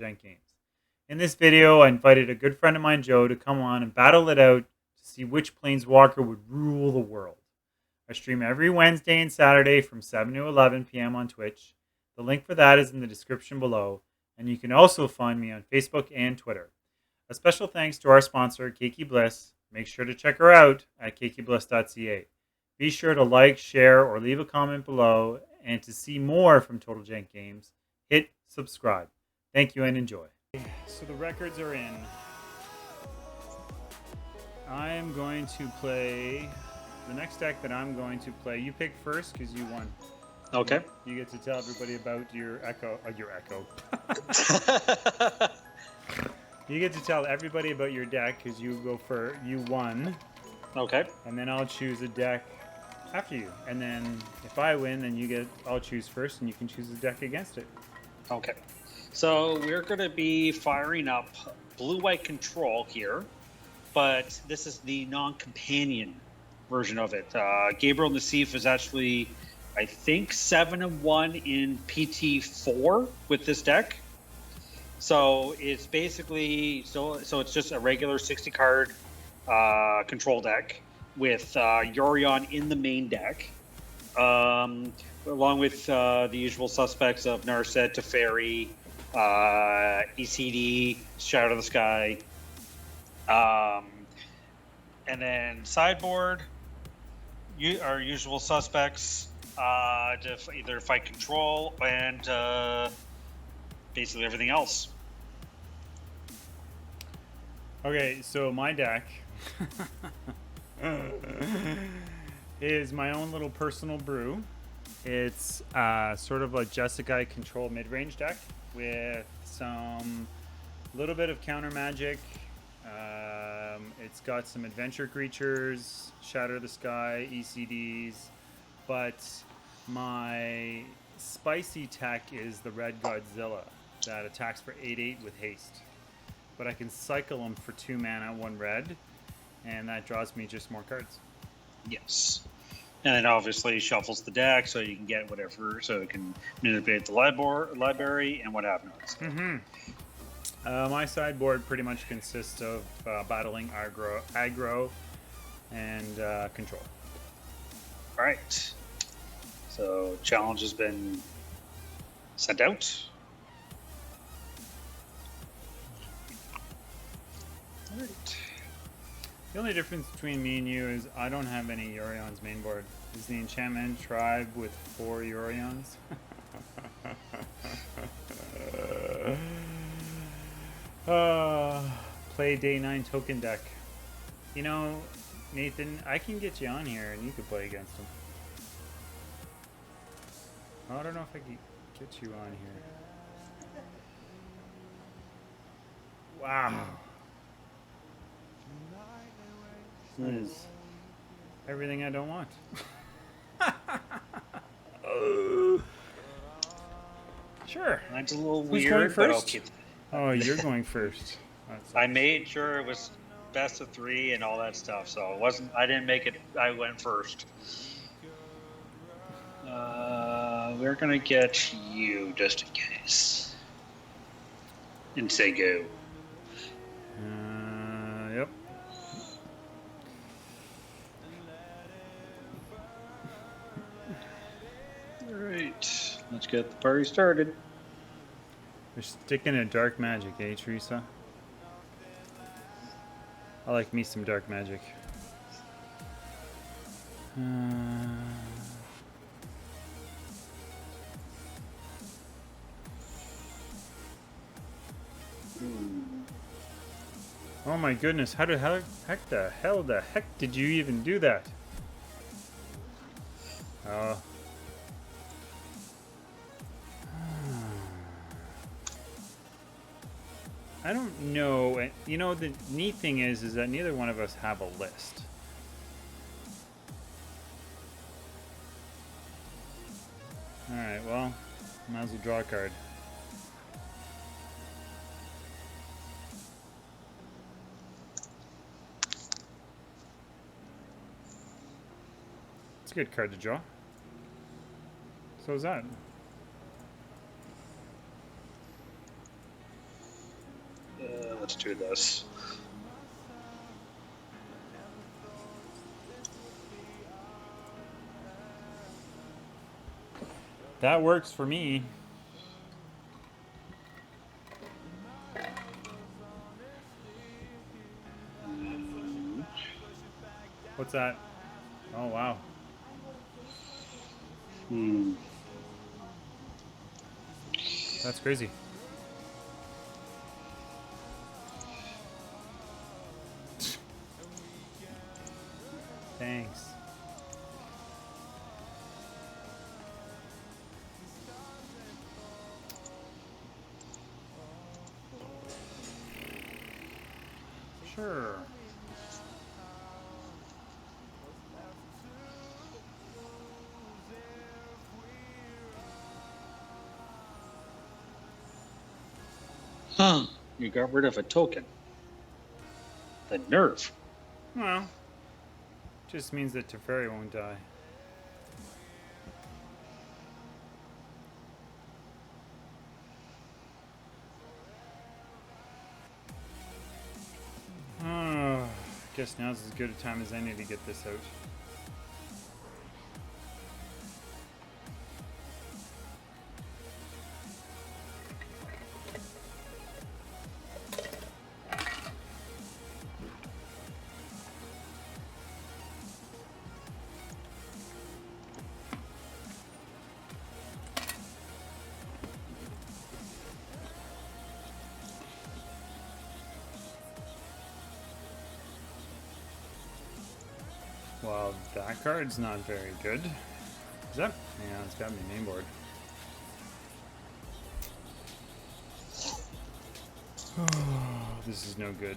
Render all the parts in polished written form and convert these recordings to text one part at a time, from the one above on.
Jank Games. In this video, I invited a good friend of mine, Joe, to come on and battle it out to see which Planeswalker would rule the world. I stream every Wednesday and Saturday from 7 to 11 p.m. on Twitch. The link for that is in the description below, and you can also find me on Facebook and Twitter. A special thanks to our sponsor, Keiki Bliss. Make sure to check her out at keikibliss.ca. Be sure to like, share, or leave a comment below, and to see more from Total Jank Games, hit subscribe. Thank you and enjoy. So the records are in. I'm going to play the next deck that I'm going to play. You pick first because you won. Okay. You get to tell everybody about your echo. You get to tell everybody about your deck because you go for you won. Okay. And then I'll choose a deck after you. And then if I win, then I'll choose first, and you can choose a deck against it. Okay. So we're going to be firing up blue-white control here, but this is the non-companion version of it. Gabriel Nassif is actually, I think, 7-1 in PT4 with this deck. So it's basically so it's just a regular 60-card control deck with Yorion in the main deck, along with the usual suspects of Narset, Teferi, ECD, Shadow of the Sky, and then sideboard. Our usual suspects to either fight control and basically everything else. Okay, so my deck is my own little personal brew. It's sort of a Jeskai control mid-range deck with some little bit of counter magic. It's got some adventure creatures, Shatter the Sky, ECDs, but my spicy tech is the Red Godzilla that attacks for 8/8 with haste. But I can cycle them for 2 mana, 1 red, and that draws me just more cards. Yes. And then obviously shuffles the deck so you can get whatever, so it can manipulate the library and what happens. Mm-hmm. My sideboard pretty much consists of battling aggro and control. All right. So challenge has been sent out. All right. The only difference between me and you is I don't have any Yorion's main board. Is the enchantment tribe with 4 Yorions? Play day 9 token deck. You know, Nathan, I can get you on here and you could play against him. I don't know if I can get you on here. Wow. That is everything I don't want. Sure. Mine's a little Who's weird, going but first? I'll keep it. Oh, you're going first. I made sure it was best of 3 and all that stuff, so it wasn't. I didn't make it. I went first. We're gonna get you just in case, and say go. Yep. All right, let's get the party started. We're sticking to dark magic, eh, Teresa? I like me some dark magic. Oh my goodness! How the heck did you even do that? Oh. I don't know. You know, the neat thing is that neither one of us have a list. Alright, well, might as well draw a card. It's a good card to draw. So is that. let's do this. That works for me. What's that? Oh, wow. That's crazy. Thanks. Sure. Huh. You got rid of a token. The nerve. Well, just means that Teferi won't die. Guess now's as good a time as any to get this out. Well, that card's not very good. Is that? Yeah, it's got me main board. This is no good.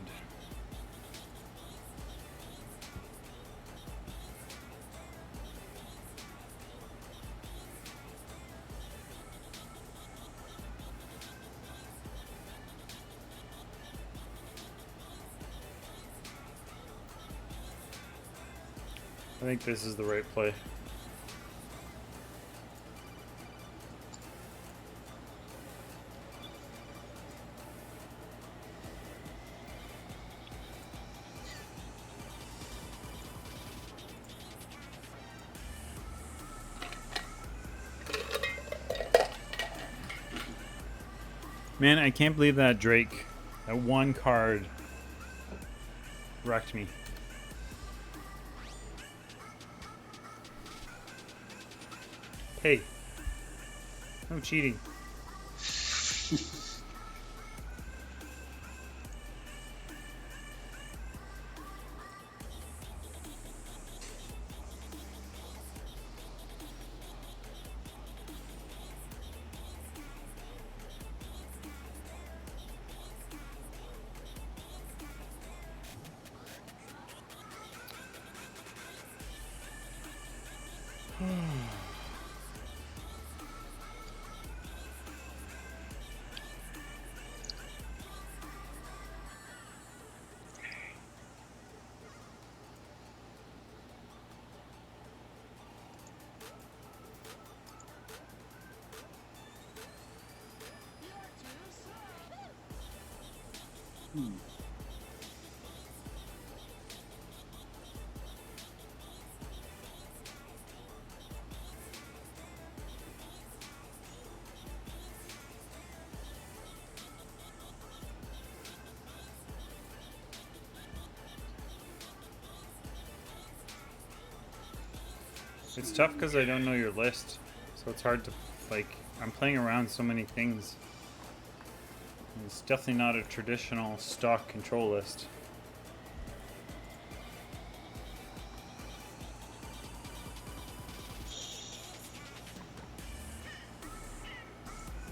I think this is the right play. Man, I can't believe that Drake, that one card, wrecked me. Hey, no cheating. It's tough because I don't know your list, so it's hard to, like, I'm playing around so many things. And it's definitely not a traditional stock control list.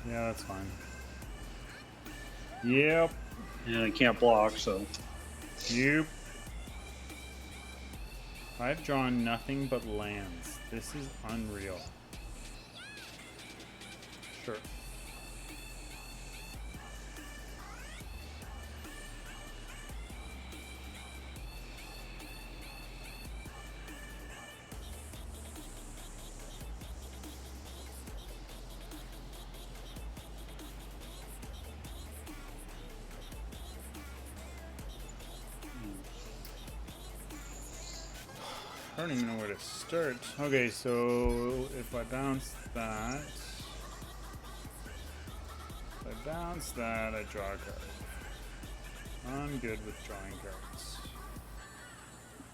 Yeah, that's fine. Yep. Yeah, I can't block, so. Yep. I've drawn nothing but lands. This is unreal. Sure. I don't even know where to start. Okay, so if I bounce that, I draw a card. I'm good with drawing cards.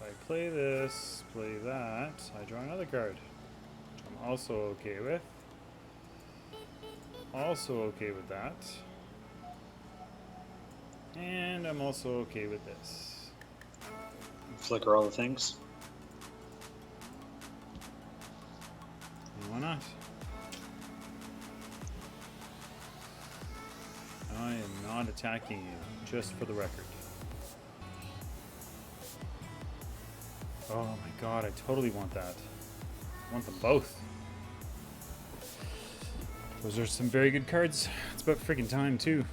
If I play this, play that, I draw another card. Which I'm also okay with. Also okay with that. And I'm also okay with this. Flicker all the things. And why not? I am not attacking you, just for the record. Oh my god, I totally want that. I want them both. Those are some very good cards. It's about freaking time, too.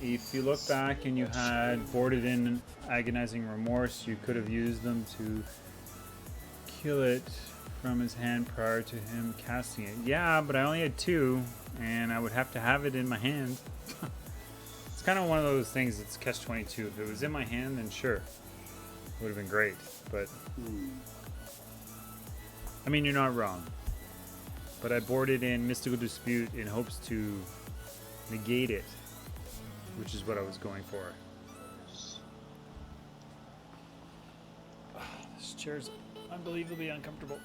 If you look back and you had boarded in Agonizing Remorse, you could have used them to kill it from his hand prior to him casting it. Yeah, but I only had 2, and I would have to have it in my hand. It's kind of one of those things that's catch-22. If it was in my hand, then sure. It would have been great, but... I mean, you're not wrong. But I boarded in Mystical Dispute in hopes to negate it, which is what I was going for. This chair's unbelievably uncomfortable.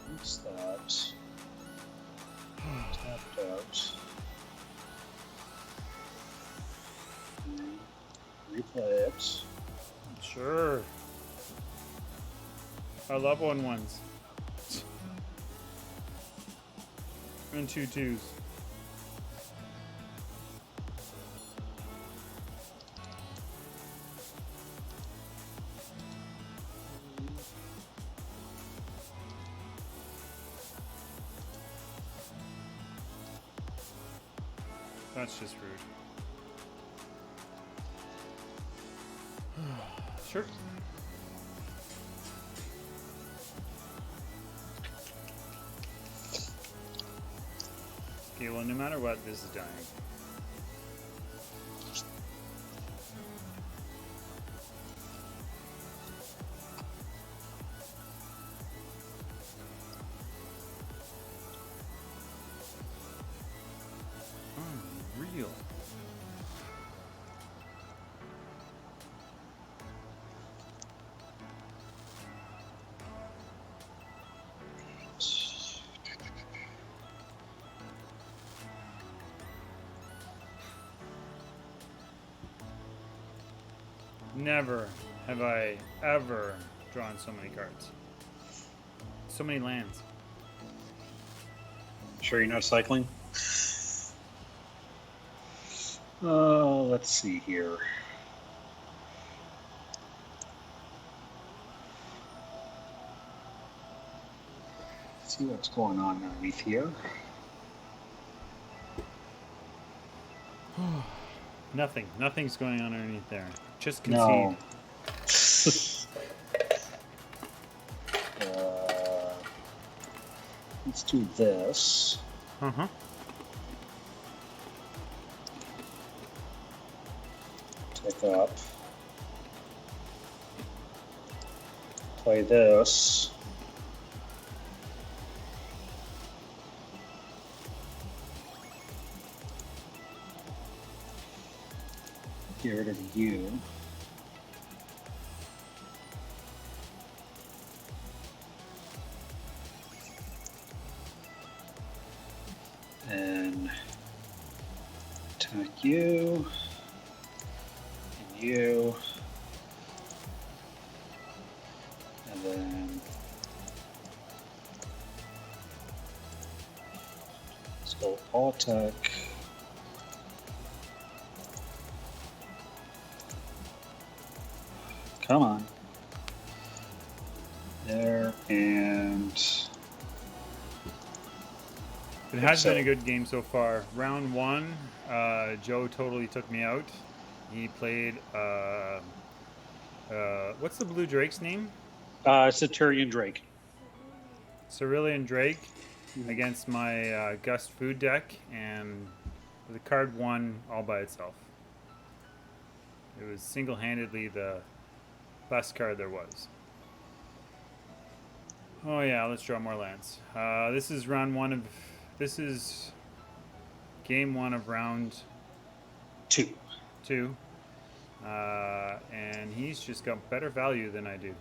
What's that? Tapped out. Replay it. Sure. I love 1/1s. And 2/2s. That's just rude. Sure. Okay, well, no matter what, this is dying. Unreal. Never have I ever drawn so many cards. So many lands. Sure you're not cycling? Let's see here. Let's see what's going on underneath here. Nothing. Nothing's going on underneath there. Just concede. No. Let's do this. Uh-huh. Take up. Play this. Get rid of you. And attack you. And you. And then let's go all attack. Come on. There, and It has been a good game so far. Round 1, Joe totally took me out. He played, what's the Blue Drake's name? Centurion Drake. Cerulean Drake against my Gust food deck, and the card won all by itself. It was single-handedly the best card there was. Oh yeah, let's draw more lands. This is round one of. This is game one of round 2. and he's just got better value than I do.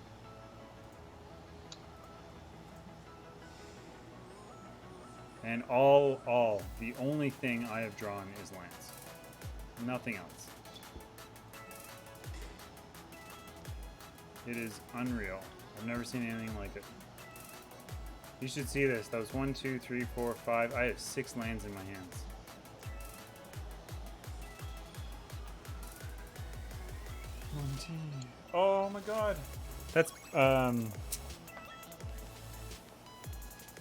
And the only thing I have drawn is lands. Nothing else. It is unreal. I've never seen anything like it. You should see this. That was 1, 2, 3, 4, 5. I have 6 lands in my hands. Oh my god. That's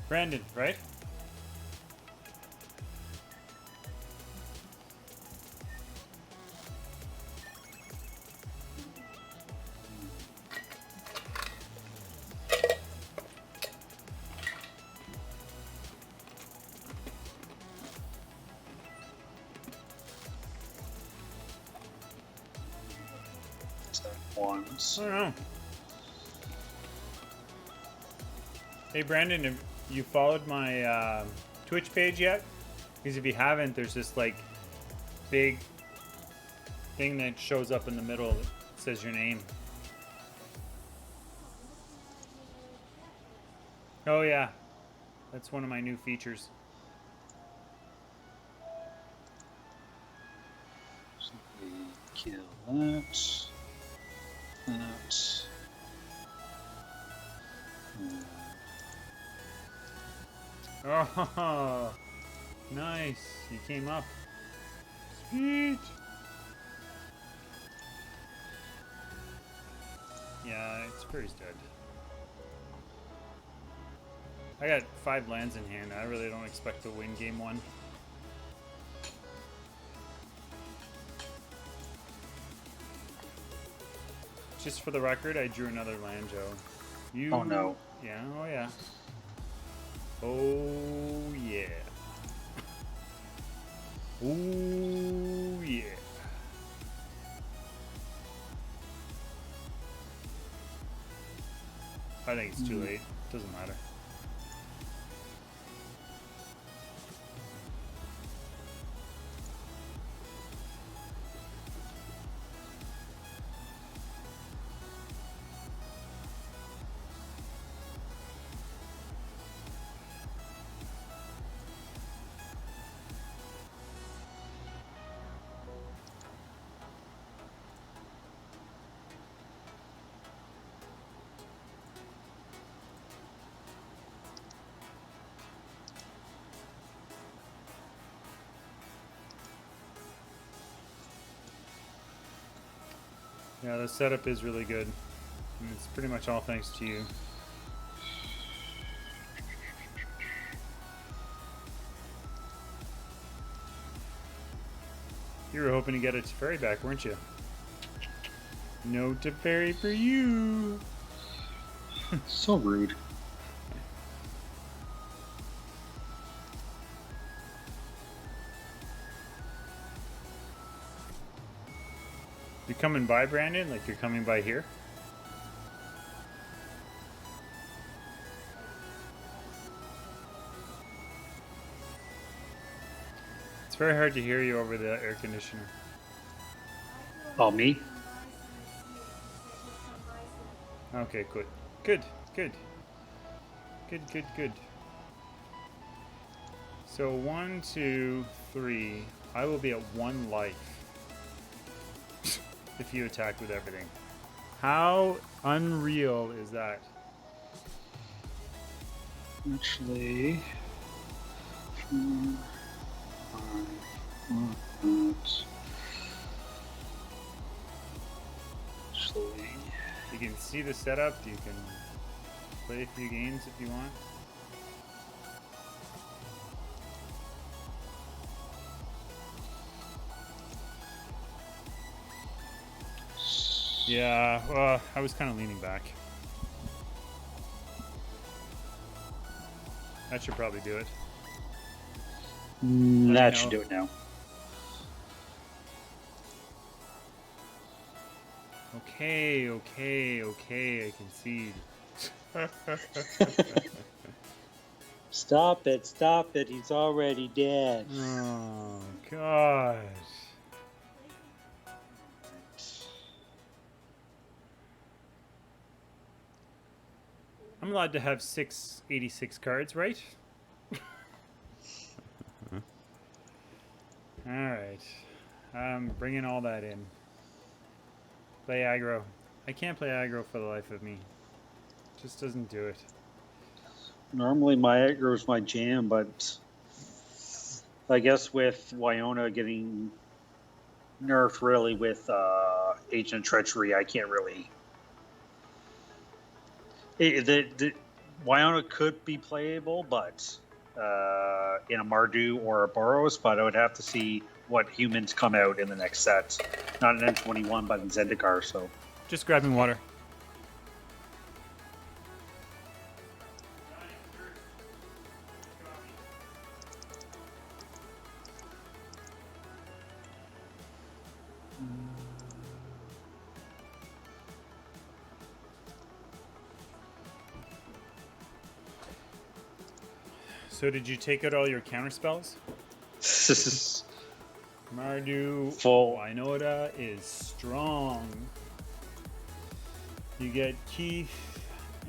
Brandon, right? Ones. I don't know. Hey Brandon, have you followed my Twitch page yet? Because if you haven't, there's this like big thing that shows up in the middle that says your name. Oh yeah, that's one of my new features. So we kill that. That. Oh, nice. You came up. Sweet. Yeah, it's pretty dead. I got 5 lands in hand. I really don't expect to win game 1. Just for the record, I drew another land, Joe. You? Oh no. Yeah, oh yeah. Oh yeah. Oh yeah. I think it's too late. Doesn't matter. Yeah, the setup is really good. And it's pretty much all thanks to you. You were hoping to get a Teferi back, weren't you? No Teferi for you. So rude. You coming by, Brandon? Like you're coming by here? It's very hard to hear you over the air conditioner. Oh, me? Okay, good. Good, good. Good, good, good. So 1, 2, 3. I will be at 1 life if you attack with everything. How unreal is that? Actually, 4, 5, 8. Actually, You can see the setup. You can play a few games if you want. Yeah, I was kind of leaning back. That should probably do it. That should do it now. Okay, I concede. Stop it. He's already dead. Oh, gosh. I'm allowed to have 686 cards, right? Alright. I'm bringing all that in. Play aggro. I can't play aggro for the life of me. Just doesn't do it. Normally my aggro is my jam, but I guess with Wyona getting nerfed really with Agent Treachery, I can't really. The Wyona could be playable, but in a Mardu or a Boros, but I would have to see what humans come out in the next set. Not an N21, but in Zendikar, so. Just grabbing water. So did you take out all your counter spells? Mardu Full. Wynoda is strong. You get Keith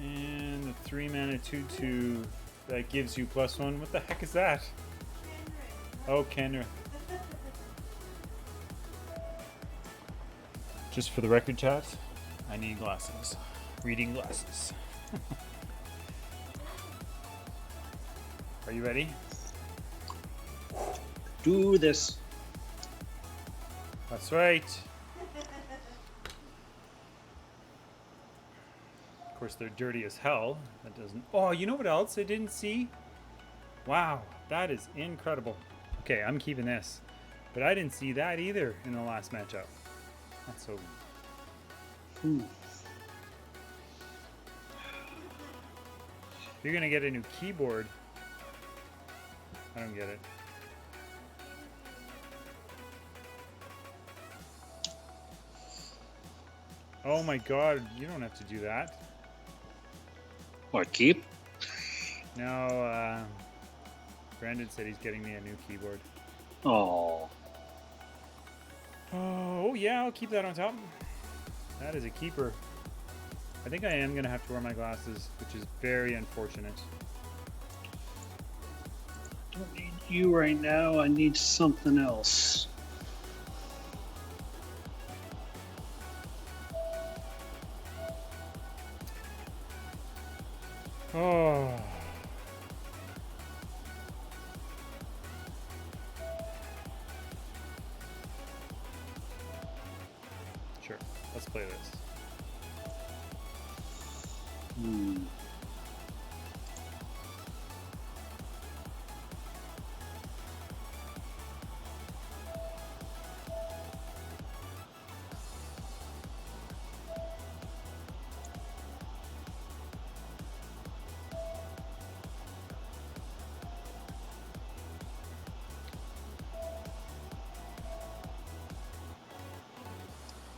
and the 3-mana 2/2 that gives you +1. What the heck is that? Oh, Kenrith. Just for the record, chat, I need glasses. Reading glasses. Are you ready? Do this. That's right. Of course, they're dirty as hell. That doesn't. Oh, you know what else I didn't see? Wow, that is incredible. Okay, I'm keeping this. But I didn't see that either in the last matchup. That's so. You're gonna get a new keyboard. I don't get it. Oh my god, you don't have to do that. What, keep? No, Brandon said he's getting me a new keyboard. Oh. Oh, yeah, I'll keep that on top. That is a keeper. I think I am going to have to wear my glasses, which is very unfortunate. I don't need you right now. I need something else. Oh. Sure, let's play this.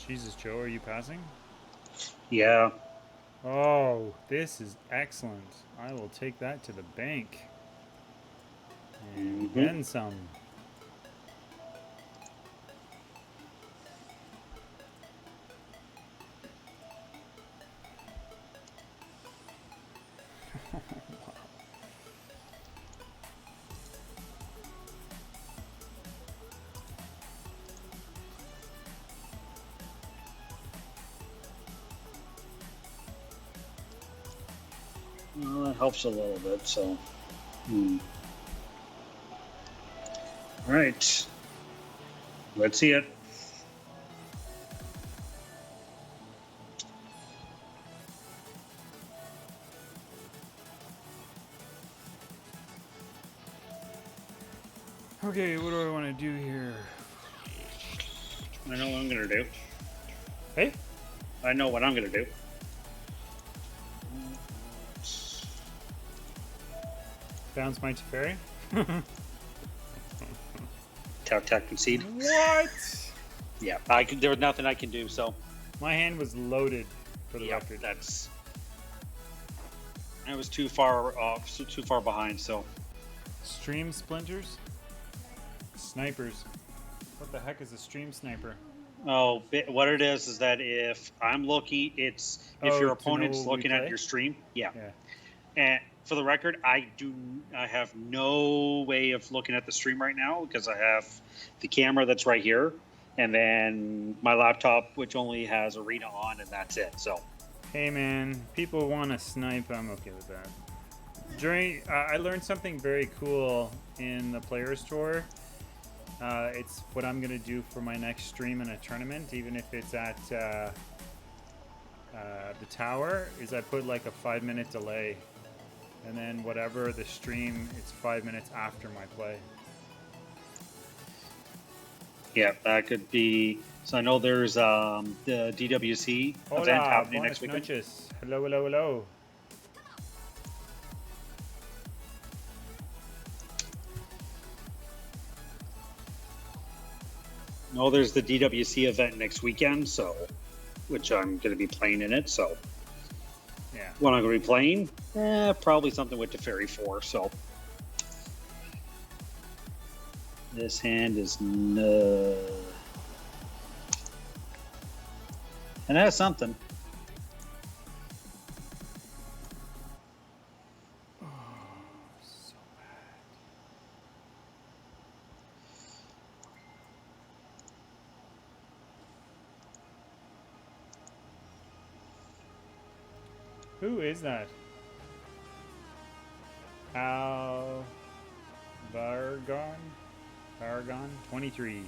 Jesus, Joe, are you passing? Yeah. Oh, this is excellent. I will take that to the bank. And then some. Well, that helps a little bit, so. All right. Let's see it. Okay, what do I want to do here? I know what I'm going to do. Hey? I know what I'm going to do. Bounce my Teferi. Tap concede. What? Yeah, there was nothing I can do. So My hand was loaded, for the yeah, record. I was too far off, too far behind. So Stream splinters? Snipers. What the heck is a stream sniper? what it is that if I'm looking, if your To know opponent's we looking at play? your stream, yeah. Yeah. And for the record, I have no way of looking at the stream right now because I have the camera that's right here, and then my laptop, which only has Arena on, and that's it. So, Hey man, people want to snipe. I'm okay with that. I learned something very cool in the Players Tour. It's what I'm gonna do for my next stream in a tournament, even if it's at the tower. Is I put like a 5-minute delay, and then whatever the stream, it's 5 minutes after my play. yeah, that could be. So I know there's the DWC event happening next weekend. Noches. Hello, hello, hello. No, there's the DWC event next weekend, so which I'm going to be playing in it. So, yeah, what I'm going to be playing, probably something with the Fairy 4. So, this hand is no, and that's something. so bad. Who is that? Al Vargon? Vargon? 23.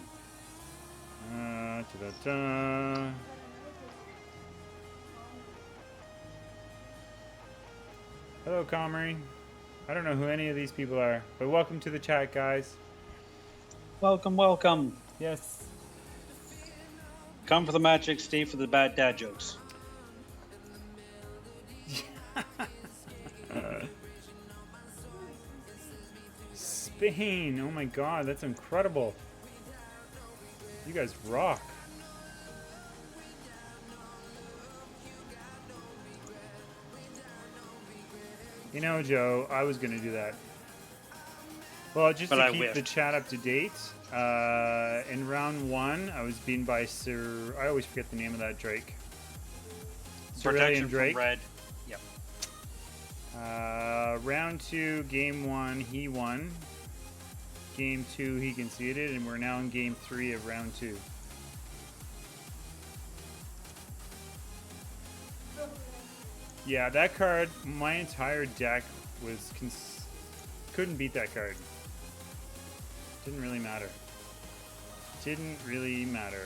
Ta-da-ta. Hello, Comrie. I don't know who any of these people are, but welcome to the chat, guys. Welcome, welcome. Yes. Come for the magic, stay for the bad dad jokes. Spain. Oh my god, that's incredible. You guys rock. You know, Joe, I was going to do that. Well, just to keep the chat up to date, in round 1, I was beaten by Sir... I always forget the name of that Drake. Protection Drake. From red. Yep. Round 2, game 1, he won. Game 2, he conceded, and we're now in game 3 of round 2. Yeah, that card, my entire deck was... couldn't beat that card. Didn't really matter. Didn't really matter.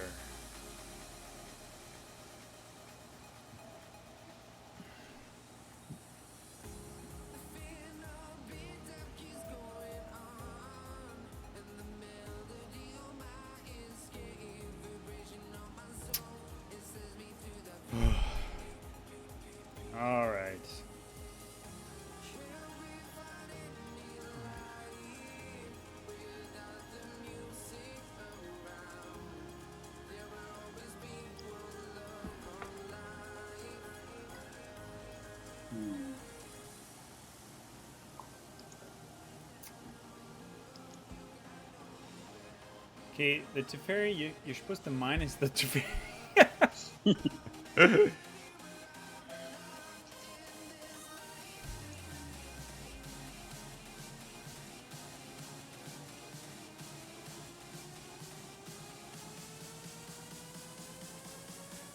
All right. Okay, the Teferi, you're supposed to minus the Teferi.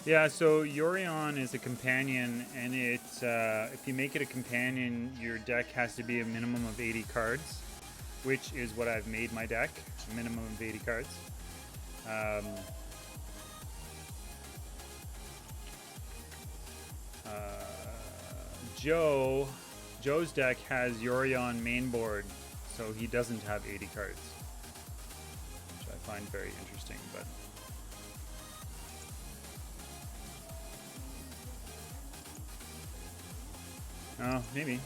Yeah, so Yorion is a companion, and it if you make it a companion, your deck has to be a minimum of 80 cards, which is what I've made my deck, a minimum of 80 cards. Joe's deck has Yorion main board, so he doesn't have 80 cards, which I find very interesting, but... Oh, maybe.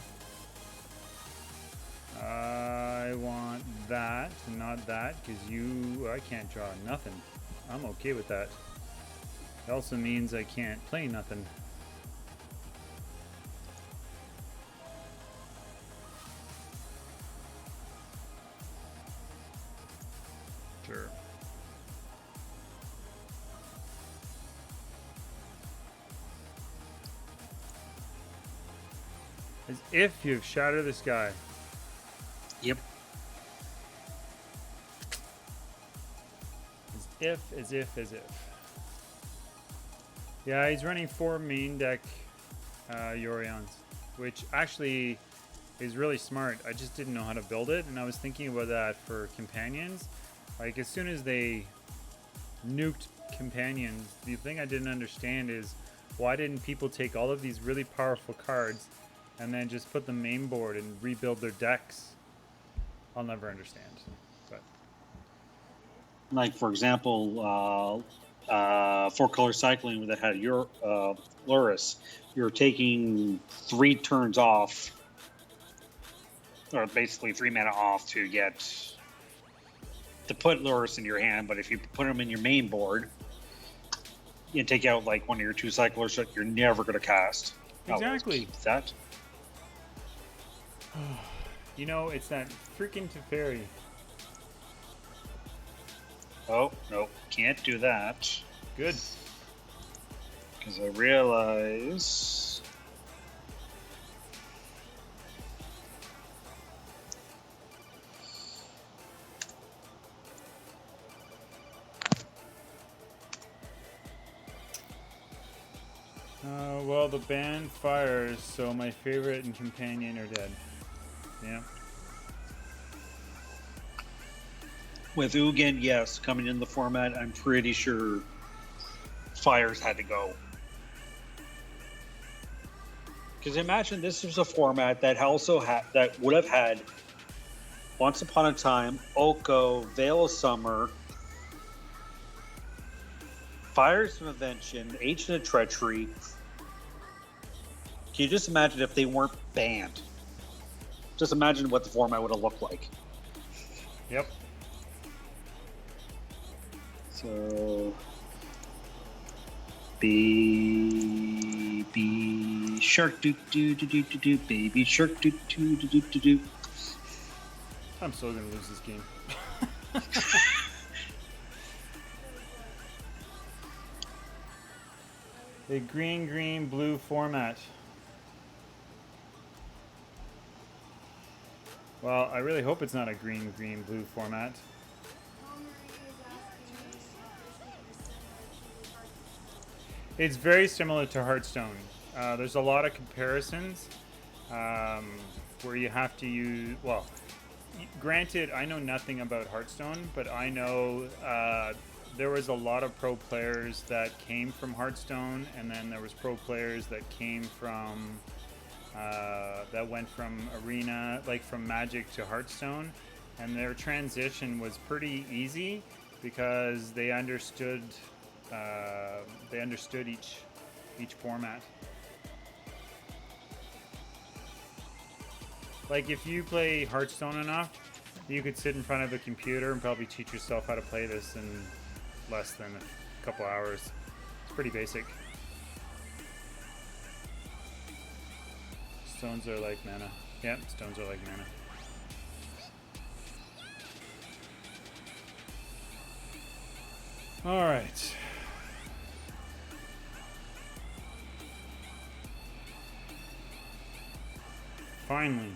that and not that, because I can't draw nothing. I'm okay with that. It also means I can't play nothing. Sure. As if you've shattered the sky. Yep. As if. Yeah, he's running 4 main deck Yorions, which actually is really smart. I just didn't know how to build it, and I was thinking about that for companions. Like, as soon as they nuked companions, the thing I didn't understand is why didn't people take all of these really powerful cards and then just put the main board and rebuild their decks? I'll never understand. But Like, for example, 4-color cycling that had your Luris, you're taking 3 turns off, or basically 3 mana off to put Luris in your hand. But if you put them in your main board, you take out like one of your 2 cyclers that you're never going to cast. exactly. Keep that. You know, it's that freaking Teferi. Oh, no, can't do that. Good. Because I realize... Well, the band fires, so my favorite and companion are dead. Yeah. With Ugin, yes, coming in the format, I'm pretty sure fires had to go. Because imagine this was a format that that would have had Once Upon a Time, Oko, Veil of Summer, Fires of Invention, Ancient of Treachery. Can you just imagine if they weren't banned? Just imagine what the format would have looked like. Yep. So, baby shark doo doo doo doo doo doo, baby shark doo doo doo doo doo doo. I'm still gonna lose this game. The green, blue format. Well, I really hope it's not a green, blue format. It's very similar to Hearthstone. There's a lot of comparisons where you have to use. Well, granted, I know nothing about Hearthstone, but I know there was a lot of pro players that came from Hearthstone, and then there was pro players that came from that went from Arena, like from Magic to Hearthstone, and their transition was pretty easy because they understood each format. Like, if you play Hearthstone enough, you could sit in front of a computer and probably teach yourself how to play this in less than a couple hours. It's pretty basic. Stones are like mana. Yep, stones are like mana. Alright. Finally.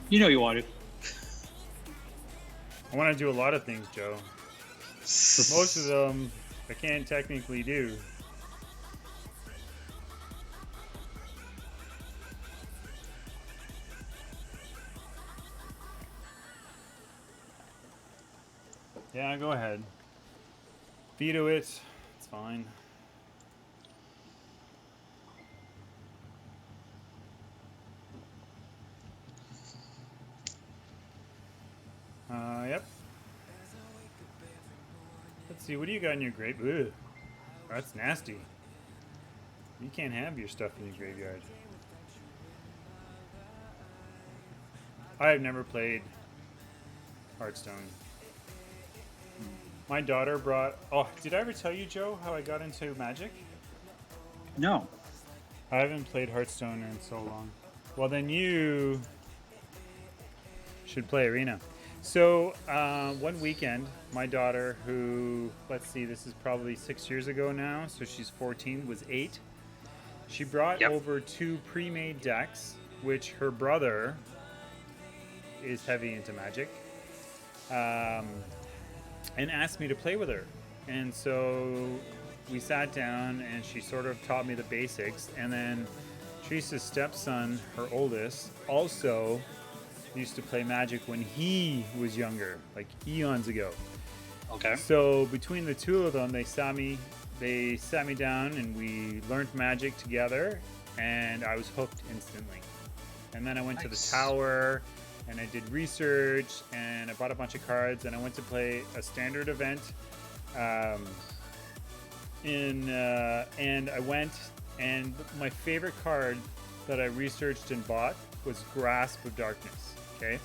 You know you want to. I want to do a lot of things, Joe. Most of them I can't technically do. Yeah, go ahead. Veto it. It's fine. Yep. Let's see, what do you got in your grape? Ugh. That's nasty. You can't have your stuff in your graveyard. I have never played Hearthstone. My daughter brought. Oh, did I ever tell you, Joe, how I got into Magic? No. I haven't played Hearthstone in so long. Well, then you should play Arena. So, one weekend, my daughter, who, let's see, this is probably 6 years ago now, so she's 14, was 8. She brought Yep. over 2 pre made decks, which her brother is heavy into Magic, and asked me to play with her. And so we sat down and she sort of taught me the basics. And then Teresa's stepson, her oldest, also used to play Magic when he was younger, like eons ago. Okay. So between the two of them, they sat me down and we learned Magic together, and I was hooked instantly. And then I went to the tower and I did research and I bought a bunch of cards and I went to play a standard event. And I went, and my favorite card that I researched and bought was Grasp of Darkness. Okay,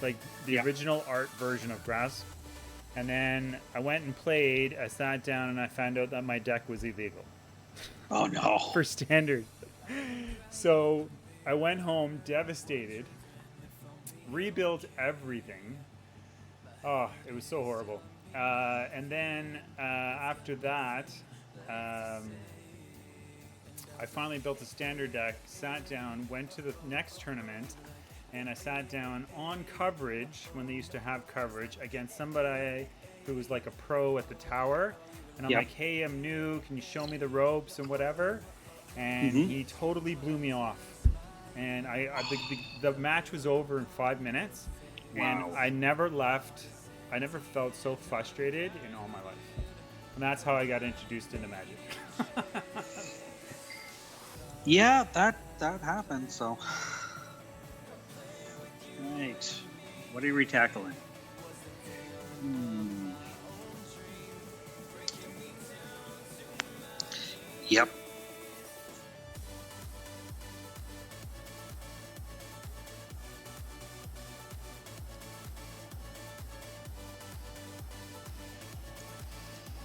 like the original art version of Grasp. And then I went and played. I sat down and I found out that my deck was illegal. Oh no. For standard. So I went home devastated, rebuilt everything. Oh, it was so horrible. And then after that, I finally built a standard deck, sat down, went to the next tournament, and I sat down on coverage when they used to have coverage against somebody who was like a pro at the tower. And I'm like, hey, I'm new. Can you show me the ropes and whatever? And he totally blew me off. And the match was over in 5 minutes. Wow. And I never left. I never felt so frustrated in all my life. And that's how I got introduced into Magic. Yeah, that happened, so. Right. What are we tackling? Yep.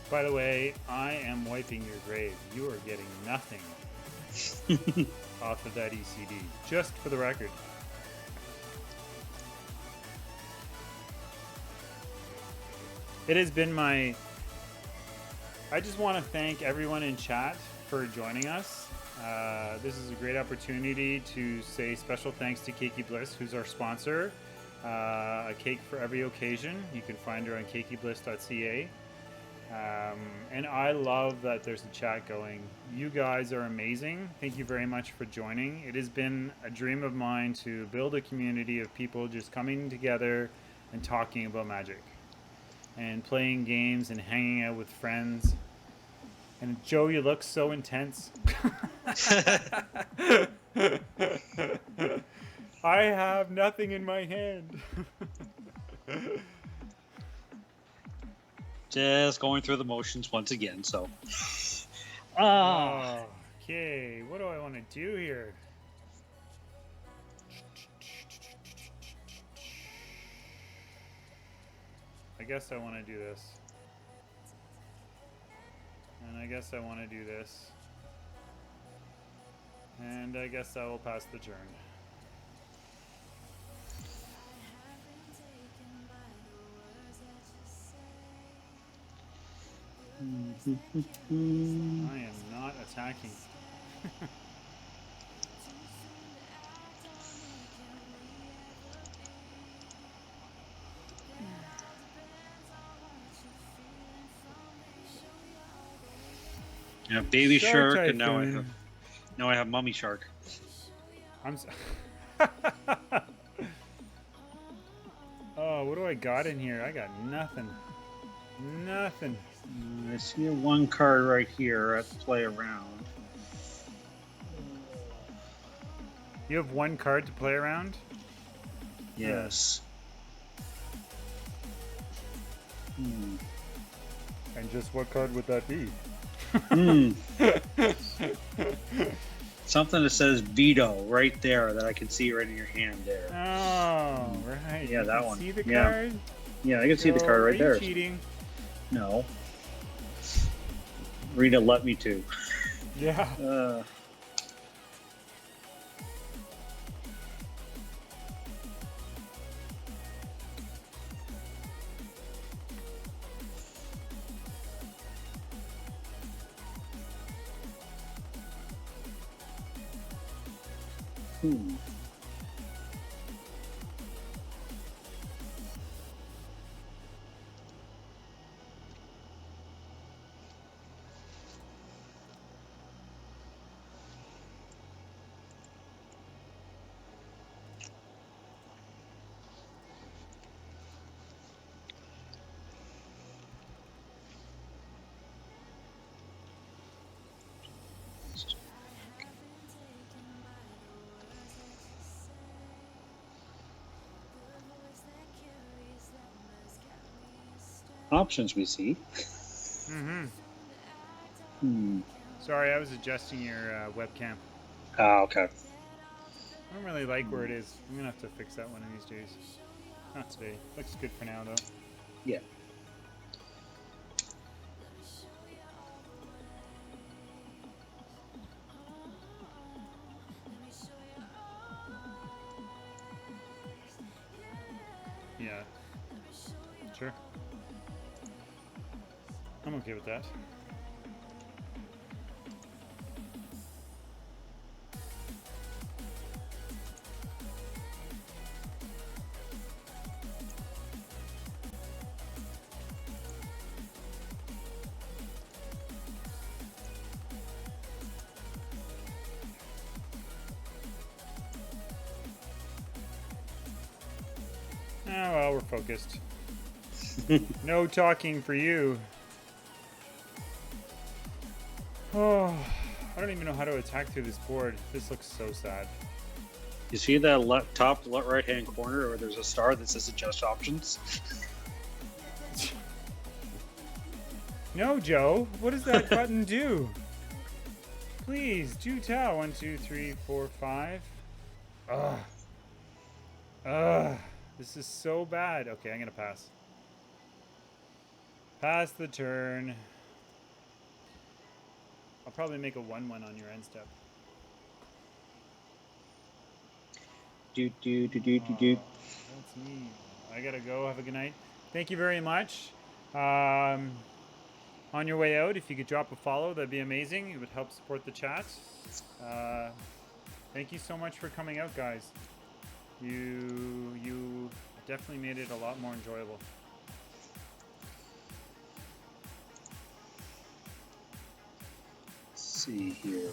By the way, I am wiping your grave. You are getting nothing off of that ECD, just for the record. It has been my... I just want to thank everyone in chat for joining us. This is a great opportunity to say special thanks to Keiki Bliss, who's our sponsor. A cake for every occasion. You can find her on kekibliss.ca. And I love that there's a chat going. You guys are amazing. Thank you very much for joining. It has been a dream of mine to build a community of people just coming together and talking about Magic and playing games and hanging out with friends. And Joe, you look so intense. I have nothing in my hand. Just going through the motions once again, so. Okay, what do I want to do here? I guess I want to do this. And I guess I want to do this. And I guess I will pass the turn. I am not attacking. Yeah, baby shark, and Typhoon. now I have mummy shark. I'm so Oh, what do I got in here? I got nothing. Nothing. I see one card right here at play around. You have one card to play around? Yes. And just what card would that be? Hmm. Something that says veto right there that I can see right in your hand there. Oh, right. Yeah, You that can one. see the Yeah. card? Yeah, I can see the Joe, card are right you there. cheating? No. Rita let me to. Yeah. Hmm. Options we see. Mm-hmm. Hmm. Sorry, I was adjusting your webcam. Ah, okay. I don't really like where it is. I'm gonna have to fix that one of these days. Not today. Looks good for now, though. Yeah. Yeah. Sure. I'm okay with that. Ah, well, we're focused. No talking for you. Oh, I don't even know how to attack through this board. This looks so sad. You see that top right hand corner where there's a star that says adjust options? No, Joe. What does that button do? Please, do tell. 1, 2, 3, 4, 5. Ugh. Ugh. This is so bad. Okay, I'm gonna pass. Pass the turn. I'll probably make a 1-1 on your end step. That's me. I gotta go. Have a good night. Thank you very much. On your way out, if you could drop a follow, that'd be amazing. It would help support the chat. Thank you so much for coming out, guys. You definitely made it a lot more enjoyable. Let's see here.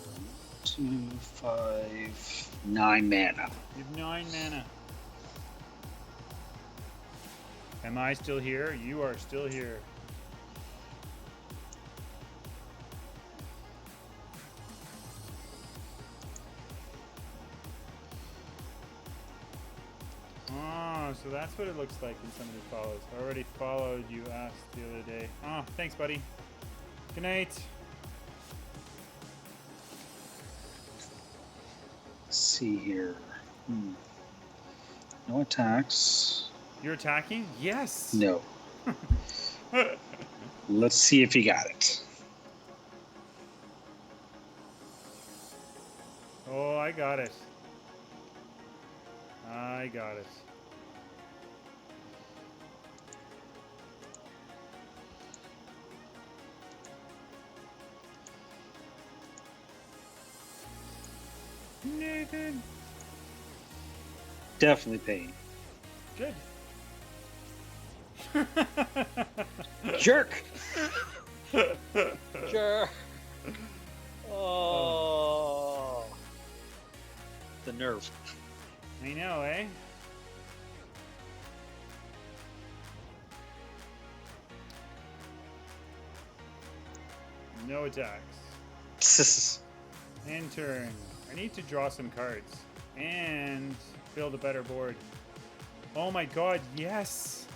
2, 5, 9 mana. You have 9 mana. Am I still here? You are still here. Oh, so that's what it looks like when somebody follows. I already followed you, asked the other day. Oh, thanks, buddy. Good night. Let's see here. No attacks. You're attacking? Yes. No. Let's see if you got it. Oh, I got it. I got it. Nathan. Definitely pain. Good. Jerk! Jerk! Oh. The nerve. I know, eh? No attacks. And turn. I need to draw some cards. And build a better board. Oh my god, yes!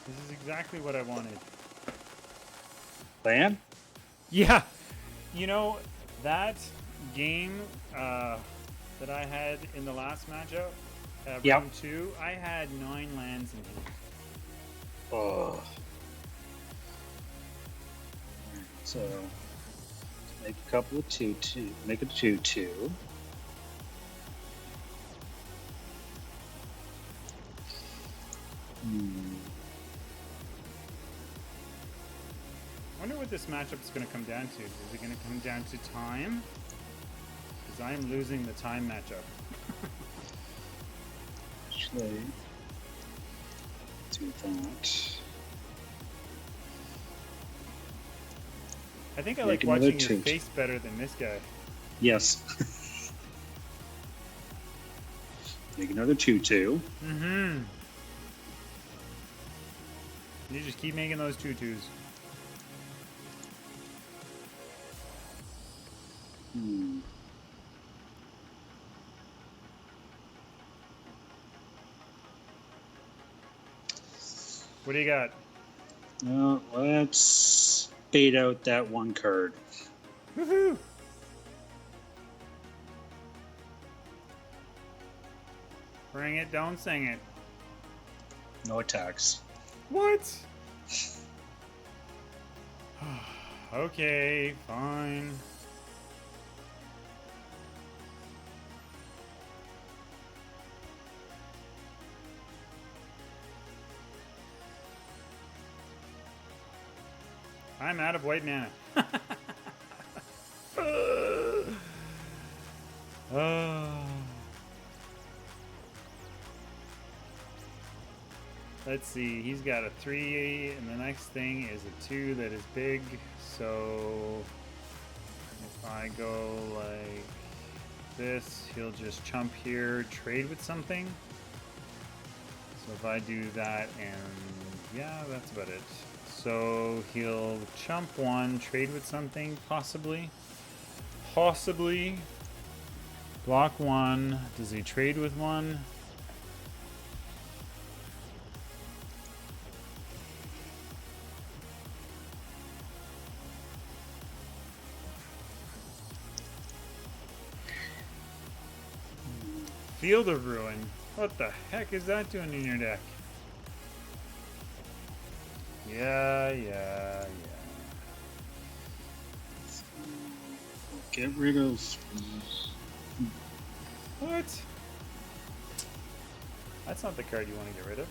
This is exactly what I wanted. Plan? Yeah, you know that game that I had in the last matchup, Yep. round 2, I had 9 lands in hand. Oh. So make a couple of 2/2. Make a 2/2. I wonder what this matchup is going to come down to. Is it going to come down to time? Because I am losing the time matchup. Actually, do that. I think I Make like another watching your 2. face better than this guy. Yes. Make another 2/2. Mm-hmm. You just keep making those 2/2s. What do you got? Let's bait out that one card. Woohoo! Bring it, don't sing it. No attacks. What? Okay, fine. I'm out of white mana. Let's see. He's got a 3, and the next thing is a 2 that is big. So if I go like this, he'll just chump here, trade with something. So if I do that, and yeah, that's about it. So he'll chump 1, trade with something, possibly. Possibly. Block 1. Does he trade with 1? Field of Ruin. What the heck is that doing in your deck? Yeah. Get rid of. What? That's not the card you want to get rid of.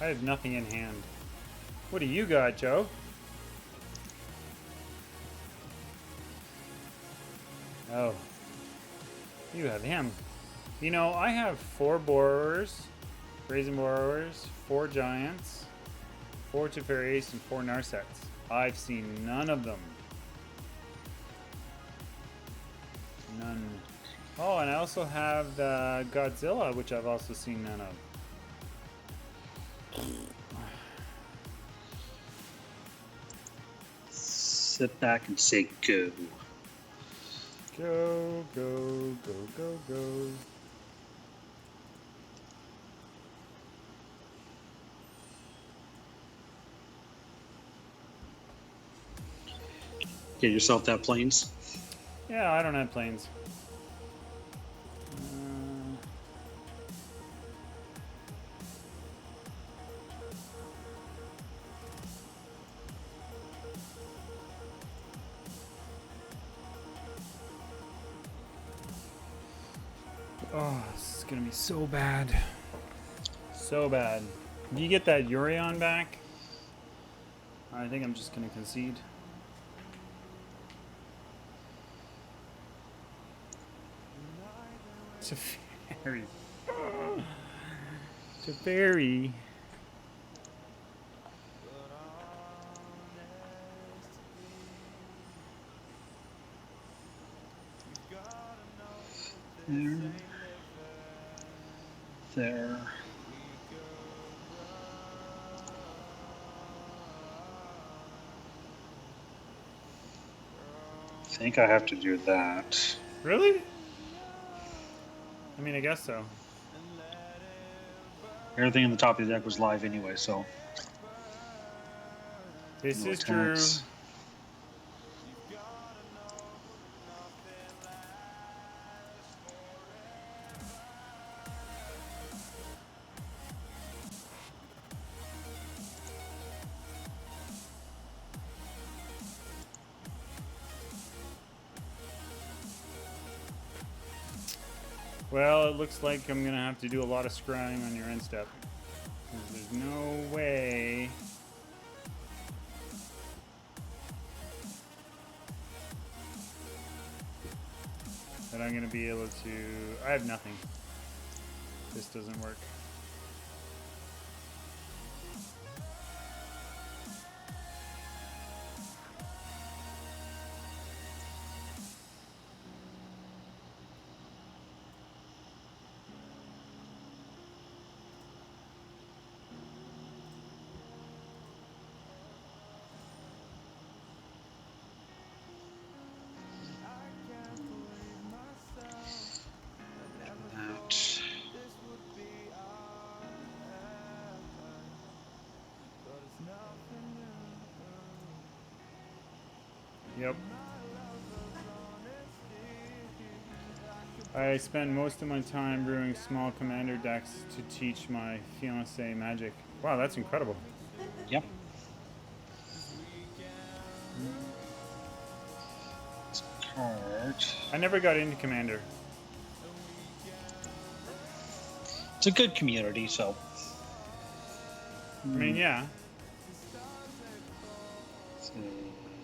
I have nothing in hand. What do you got, Joe? Oh. You have him. You know, I have 4 Borrowers, Brazen Borrowers, 4 Giants, 4 Teferi's, and 4 Narsets. I've seen none of them. None. Oh, and I also have the Godzilla, which I've also seen none of. Sit back and say go. Go. Get yourself that planes. Yeah, I don't have planes. Oh, this is gonna be so bad. So bad. Do you get that Urion back? I think I'm just gonna concede. Teferi. Teferi. There. think I have to do that. Really? I mean, I guess so. Everything in the top of the deck was live anyway, so This no is true. attacks. Well, it looks like I'm gonna have to do a lot of scrying on your end step. 'Cause there's no way. That I'm gonna be able to. I have nothing. This doesn't work. That. Yep. I spend most of my time brewing small commander decks to teach my fiancée Magic. Wow, that's incredible. Yep. Card. I never got into Commander. It's a good community, so. I mean, yeah. So